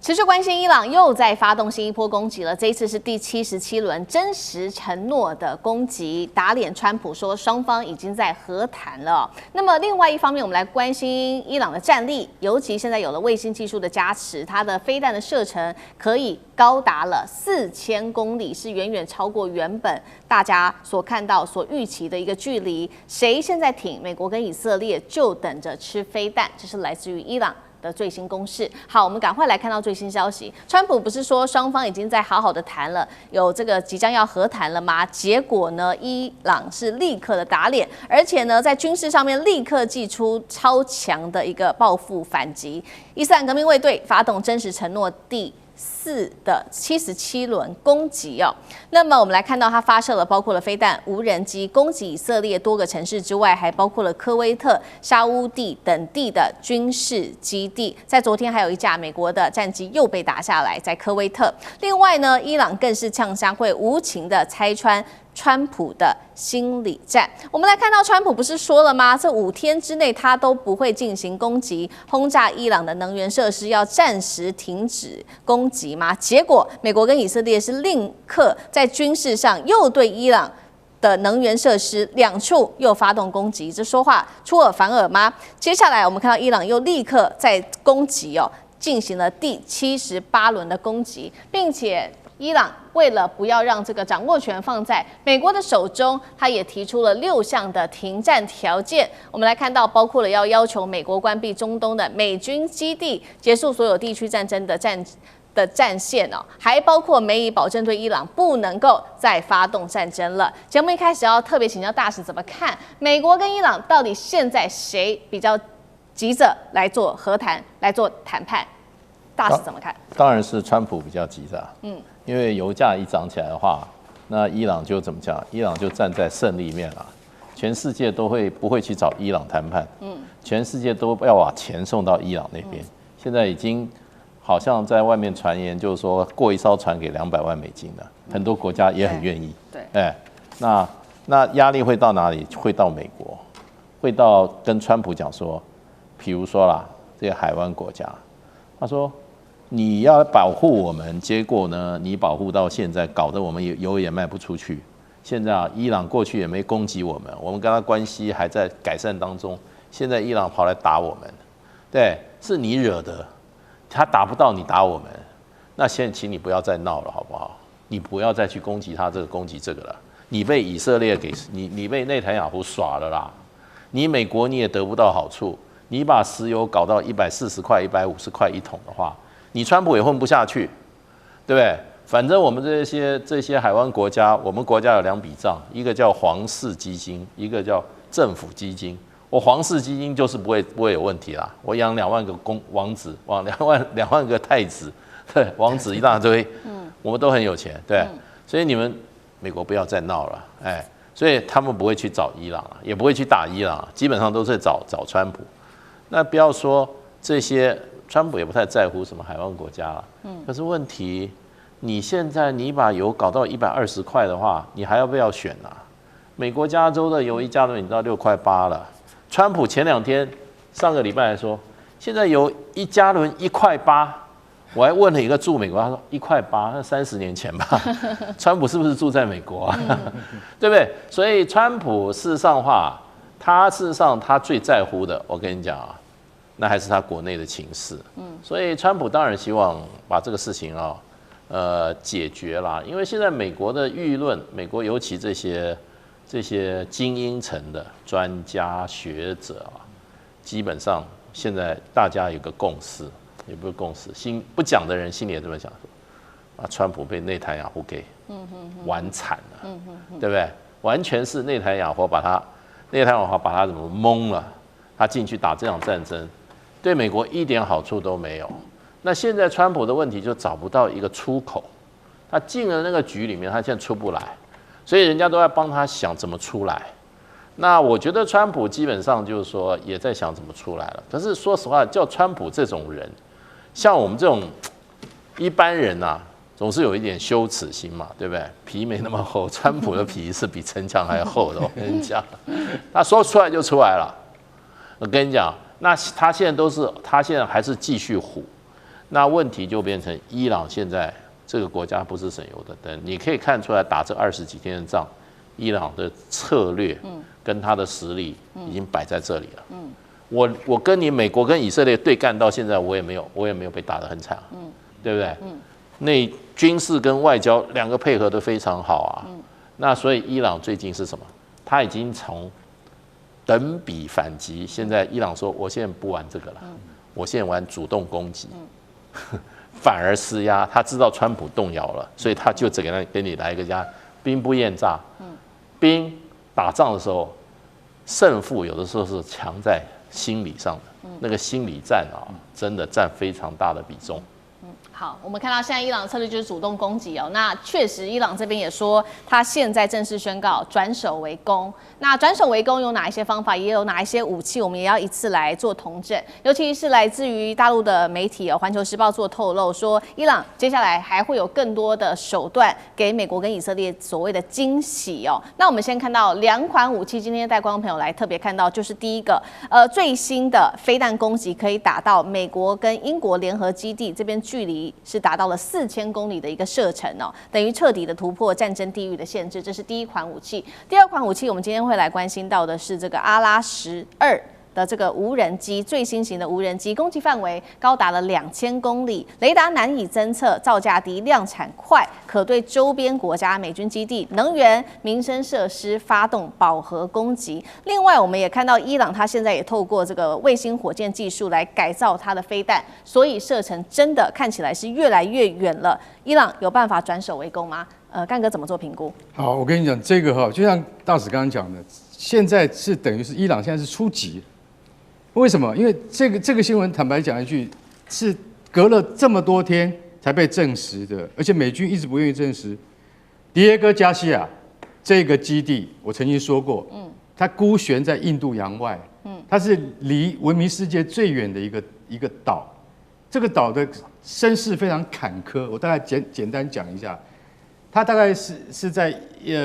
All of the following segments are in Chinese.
持续关心伊朗又在发动新一波攻击了，这一次是第77轮真实承诺的攻击，打脸川普说双方已经在和谈了。那么另外一方面，我们来关心伊朗的战力，尤其现在有了卫星技术的加持，它的飞弹的射程可以高达了4000公里，是远远超过原本大家所看到、所预期的一个距离。谁现在挺美国跟以色列，就等着吃飞弹。这是来自于伊朗的最新攻势。好，我们赶快来看到最新消息。川普不是说双方已经在好好的谈了，有这个即将要和谈了吗？结果呢，伊朗是立刻的打脸，而且呢，在军事上面立刻祭出超强的一个报复反击。伊斯兰革命卫队发动真实承诺第4的77轮攻击哦，那么我们来看到它发射了包括了飞弹、无人机攻击以色列多个城市之外，还包括了科威特、沙乌地等地的军事基地。在昨天还有一架美国的战机又被打下来，在科威特。另外呢，伊朗更是呛瞎会无情的拆穿川普的心理战。我们来看到川普不是说了吗？这5天之内他都不会进行攻击，轰炸伊朗的能源设施，要暂时停止攻击吗？结果美国跟以色列是立刻在军事上又对伊朗的能源设施2处又发动攻击，这说话出尔反尔吗？接下来我们看到伊朗又立刻在攻击进行了第78轮的攻击，并且伊朗为了不要让这个掌握权放在美国的手中，他也提出了6项的停战条件。我们来看到，包括了要求美国关闭中东的美军基地，结束所有地区战争的战线还包括美以保证对伊朗不能够再发动战争了。节目一开始要特别请教大使怎么看美国跟伊朗到底现在谁比较急着来做和谈、来做谈判？大使怎么看？当然是川普比较急着，因为油价一涨起来的话，那伊朗就怎么讲？伊朗就站在胜利面了，全世界都不会去找伊朗谈判，全世界都要把钱送到伊朗那边。现在已经好像在外面传言，就是说过一艘船给200万美金了，很多国家也很愿意。对，那压力会到哪里？会到美国，会到跟川普讲说，比如说啦，这些海湾国家，他说你要保护我们，结果呢，你保护到现在，搞得我们油也卖不出去。现在伊朗过去也没攻击我们，我们跟他关系还在改善当中。现在伊朗跑来打我们，对，是你惹的。他打不到你打我们，那现在请你不要再闹了，好不好？你不要再去攻击他这个攻击这个了。你被以色列你被内塔尼亚胡耍了啦。你美国你也得不到好处。你把石油搞到140块、150块一桶的话，你川普也混不下去，对不对？反正我们这些海湾国家，我们国家有2笔账，一个叫皇室基金，一个叫政府基金。我皇室基金就是不会有问题啦，我养2万个王子，2万个太子，对，王子一大堆，我们都很有钱，对，所以你们美国不要再闹了，所以他们不会去找伊朗，也不会去打伊朗，基本上都是找川普。那不要说这些，川普也不太在乎什么海湾国家了，可是问题，你现在你把油搞到120块的话，你还要不要选啊？美国加州的油1加仑已经到6块8了。川普前2天，上个礼拜来说，现在有1加仑1块8，我还问了一个住美国，他说1块8，那30年前吧。川普是不是住在美国啊？对不对？所以川普事实上他最在乎的，我跟你讲啊，那还是他国内的情势。所以川普当然希望把这个事情解决啦，因为现在美国的舆论，美国尤其这些精英层的专家学者基本上现在大家有个共识，也不是共识，不讲的人心里也这么想说，川普被内塔尼亚胡给玩惨了，对不对？完全是内塔尼亚胡把他怎么蒙了，他进去打这场战争，对美国一点好处都没有。那现在川普的问题就找不到一个出口，他进了那个局里面，他现在出不来。所以人家都在帮他想怎么出来，那我觉得川普基本上就是说也在想怎么出来了。可是说实话，叫川普这种人，像我们这种一般人总是有一点羞耻心嘛，对不对？皮没那么厚，川普的皮是比城墙还厚的。我跟你讲，他说出来就出来了。我跟你讲，那他现在还是继续唬，那问题就变成伊朗现在这个国家不是省油的灯，你可以看出来打这20几天的仗，伊朗的策略跟他的实力已经摆在这里了。我跟你美国跟以色列对干到现在，我也没有被打得很惨，对不对？那军事跟外交两个配合得非常好啊。那所以伊朗最近是什么？他已经从等比反击，现在伊朗说我现在不玩这个了，我现在玩主动攻击，反而施压。他知道川普动摇了，所以他就只给你来一个叫兵不厌诈。兵打仗的时候，胜负有的时候是强在心理上的，那个心理战啊，真的占非常大的比重。好，我们看到现在伊朗的策略就是主动攻击哦。那确实，伊朗这边也说，他现在正式宣告转守为攻。那转守为攻有哪一些方法，也有哪一些武器，我们也要一次来做统整。尤其是来自于大陆的媒体哦，《环球时报》做透露说，伊朗接下来还会有更多的手段给美国跟以色列所谓的惊喜哦。那我们先看到2款武器，今天带观众朋友来特别看到，就是第一个，最新的飞弹攻击可以打到美国跟英国联合基地这边，距离是达到了4000公里的一个射程哦，等于彻底的突破战争地域的限制。这是第一款武器。第二款武器，我们今天会来关心到的是这个阿拉12的这个无人机，最新型的无人机，攻击范围高达了2000公里，雷达难以侦测，造价低，量产快，可对周边国家、美军基地、能源、民生设施发动饱和攻击。另外，我们也看到伊朗它现在也透过这个卫星火箭技术来改造它的飞弹，所以射程真的看起来是越来越远了。伊朗有办法转守为攻吗？干哥怎么做评估？好，我跟你讲这个哈，就像大使刚刚讲的，现在是等于是伊朗现在是初级。为什么？因为这个新闻，坦白讲一句，是隔了这么多天才被证实的，而且美军一直不愿意证实。迪耶戈加西亚这个基地，我曾经说过，它孤悬在印度洋外，它是离文明世界最远的一个岛。这个岛的身世非常坎坷，我大概简单讲一下。它大概是在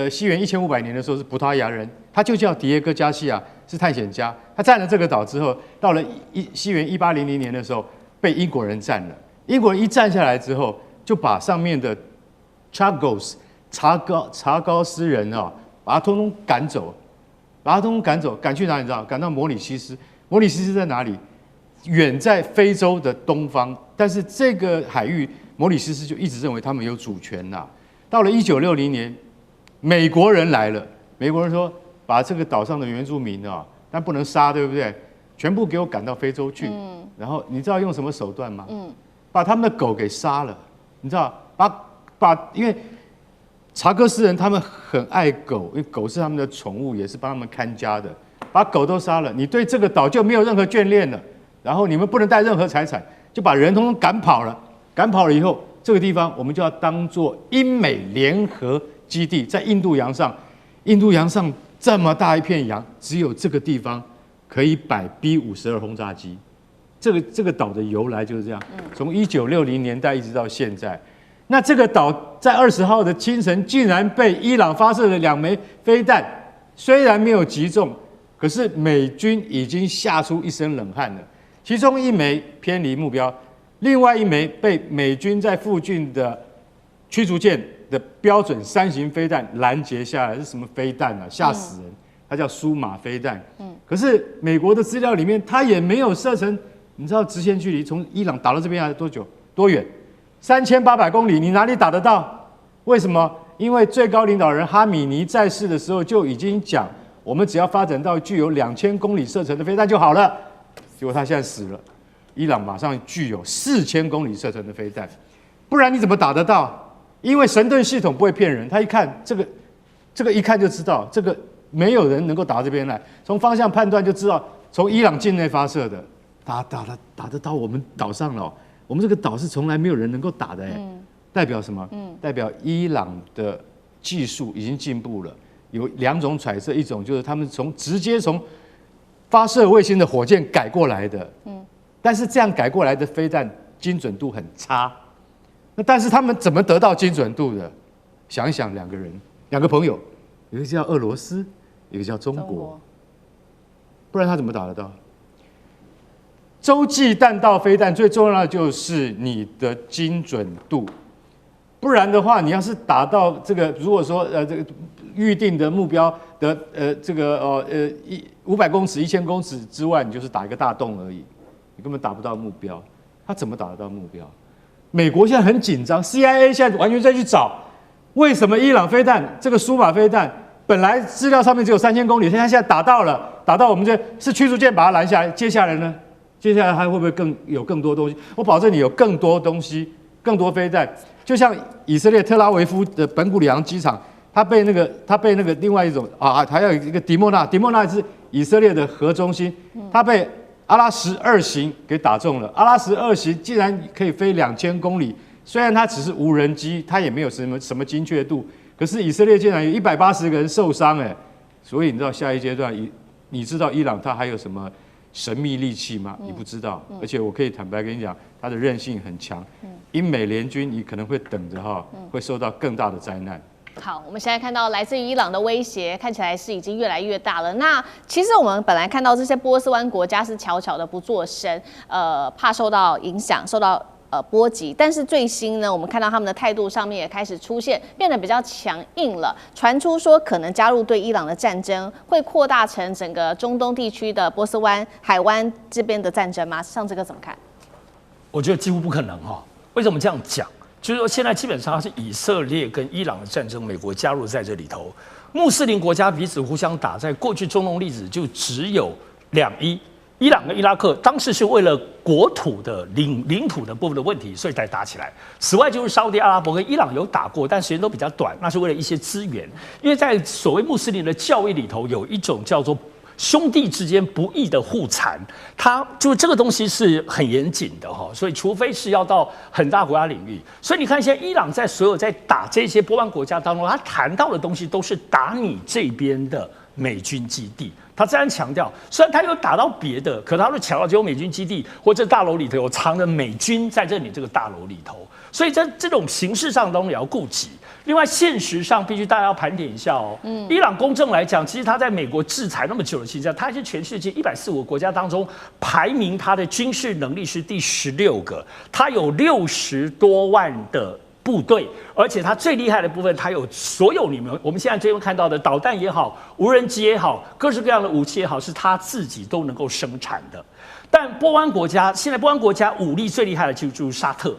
西元1500年的时候是葡萄牙人，他就叫迪耶戈加西亚，是探险家。他占了这个岛之后，到了西元1800年的时候被英国人占了。英国人一占下来之后，就把上面的查高斯人啊，把他通通赶走，赶去哪里？你知道？赶到摩里西斯。摩里西斯在哪里？远在非洲的东方，但是这个海域，摩里西斯就一直认为他们有主权呐。到了1960年，美国人来了，美国人说把这个岛上的原住民啊，但不能杀，对不对？全部给我赶到非洲去。然后你知道用什么手段吗？把他们的狗给杀了。你知道，因为查戈斯人他们很爱狗，因为狗是他们的宠物，也是帮他们看家的。把狗都杀了，你对这个岛就没有任何眷恋了。然后你们不能带任何财产，就把人通通赶跑了。赶跑了以后，这个地方我们就要当做英美联合基地，在印度洋上。印度洋上这么大一片洋，只有这个地方可以摆 B-52轰炸机。这个岛的由来就是这样，从1960年代一直到现在。那这个岛在20号的清晨，竟然被伊朗发射了2枚飞弹，虽然没有击中，可是美军已经吓出一身冷汗了。其中1枚偏离目标，另外1枚被美军在附近的驱逐舰的标准3型飞弹拦截下来。是什么飞弹啊？吓死人！它叫苏马飞弹。可是美国的资料里面，它也没有射程。你知道直线距离从伊朗打到这边来多久？多远？3800公里，你哪里打得到？为什么？因为最高领导人哈米尼在世的时候就已经讲，我们只要发展到具有2000公里射程的飞弹就好了。结果他现在死了，伊朗马上具有4000公里射程的飞弹，不然你怎么打得到？因为神盾系统不会骗人，他一看这个一看就知道，这个没有人能够打到这边来，从方向判断就知道，从伊朗境内发射的，打得到我们岛上了。我们这个岛是从来没有人能够打的，代表什么？代表伊朗的技术已经进步了。有2种揣测，一种就是他们直接从发射卫星的火箭改过来的，但是这样改过来的飞弹精准度很差。那但是他们怎么得到精准度的？想一想，两个朋友，一个叫俄罗斯，一个叫中国，不然他怎么打得到？洲际弹道飞弹最重要的就是你的精准度，不然的话，你要是打到这个，如果说这个预定的目标的500公尺、1000公尺之外，你就是打一个大洞而已，你根本达不到目标。他怎么打得到目标？美国现在很紧张 ，CIA 现在完全在去找为什么伊朗飞弹这个苏马飞弹本来资料上面只有3000公里，现在打到了，打到我们这是驱逐舰把它拦下来，接下来呢？接下来还会不会有更多东西？我保证你有更多东西，更多飞弹。就像以色列特拉维夫的本古里昂机场，它被那个另外一种还有一个迪莫纳是以色列的核中心，它被阿拉什2型给打中了。阿拉什2型竟然可以飞2000公里，虽然它只是无人机，它也没有什么精确度，可是以色列竟然有180个人受伤所以你知道下一阶段，你知道伊朗它还有什么神秘利器吗？你不知道，而且我可以坦白跟你讲，它的韧性很强。英美联军你可能会等着会受到更大的灾难。好，我们现在看到来自于伊朗的威胁，看起来是已经越来越大了。那其实我们本来看到这些波斯湾国家是悄悄的不作声，怕受到影响，受到波及，但是最新呢，我们看到他们的态度上面也开始出现变得比较强硬了，传出说可能加入对伊朗的战争，会扩大成整个中东地区的波斯湾海湾这边的战争吗？上这个怎么看？我觉得几乎不可能为什么这样讲？就是说现在基本上是以色列跟伊朗的战争，美国加入在这里头，穆斯林国家彼此互相打，在过去中东例子就只有伊朗跟伊拉克当时是为了国土的领土的部分的问题，所以才打起来。此外就是沙特阿拉伯跟伊朗有打过，但时间都比较短，那是为了一些资源。因为在所谓穆斯林的教义里头，有一种叫做兄弟之间不义的互残，它就这个东西是很严谨的所以除非是要到很大国家领域，所以你看现在伊朗在所有在打这些波湾国家当中，他谈到的东西都是打你这边的美军基地。他这样强调，虽然他有打到别的，可他会强调只有美军基地或者大楼里头有藏着美军在这里这个大楼里头，所以这种形式上当然也要顾及。另外，现实上必须大家要盘点一下伊朗公正来讲，其实他在美国制裁那么久的情况下，他是全世界145个国家当中排名他的军事能力是第16个，他有60多万的部队，而且它最厉害的部分，它有所有我们现在这边看到的导弹也好，无人机也好，各式各样的武器也好，是它自己都能够生产的。但波湾国家现在波湾国家武力最厉害的就是沙特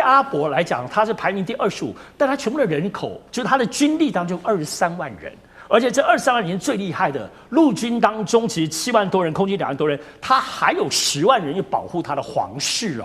阿拉伯来讲，它是排名第25，但它全部的人口就是它的军力当中23万人。而且这23万人最厉害的陆军当中，其实7万多人，空军2万多人，他还有10万人要保护他的皇室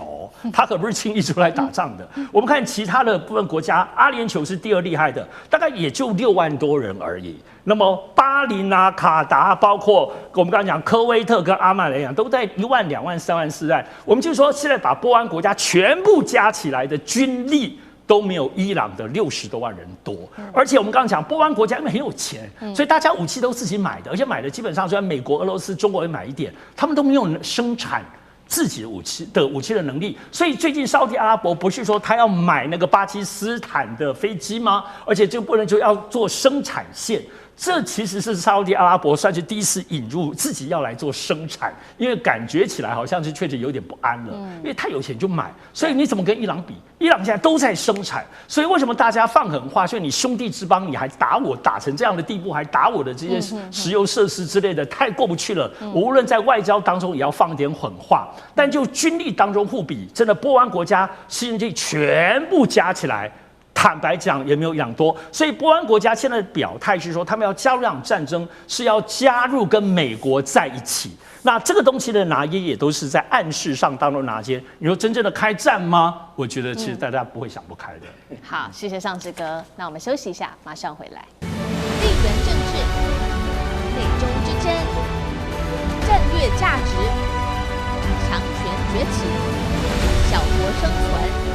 他可不是轻易出来打仗的。我们看其他的部分国家，阿联酋是第2厉害的，大概也就6万多人而已。那么巴林卡达，包括我们刚刚讲科威特跟阿曼来讲，都在1万、2万、3万、4万。我们就说现在把波湾国家全部加起来的军力，都没有伊朗的60多万人多，而且我们刚刚讲波湾国家因为很有钱，所以大家武器都自己买的，而且买的基本上虽然美国、俄罗斯、中国也买一点，他们都没有生产自己的武器的能力。所以最近沙特阿拉伯不是说他要买那个巴基斯坦的飞机吗？而且就不能就要做生产线。这其实是沙特阿拉伯算是第一次引入自己要来做生产，因为感觉起来好像是确实有点不安了，因为太有钱就买，所以你怎么跟伊朗比？伊朗现在都在生产，所以为什么大家放狠话？所以你兄弟之邦，你还打我，打成这样的地步，还打我的这些石油设施之类的，太过不去了。我无论在外交当中也要放点狠话，但就军力当中互比，真的波湾国家经济全部加起来，坦白讲也没有伊朗多，所以波湾国家现在的表态是说，他们要加入这场战争，是要加入跟美国在一起。那这个东西的拿捏也都是在暗示上当中拿捏。你说真正的开战吗？我觉得其实大家不会想不开的。好，谢谢尚志哥。那我们休息一下，马上回来。地缘政治、美中之争、战略价值、强权崛起、小国生存。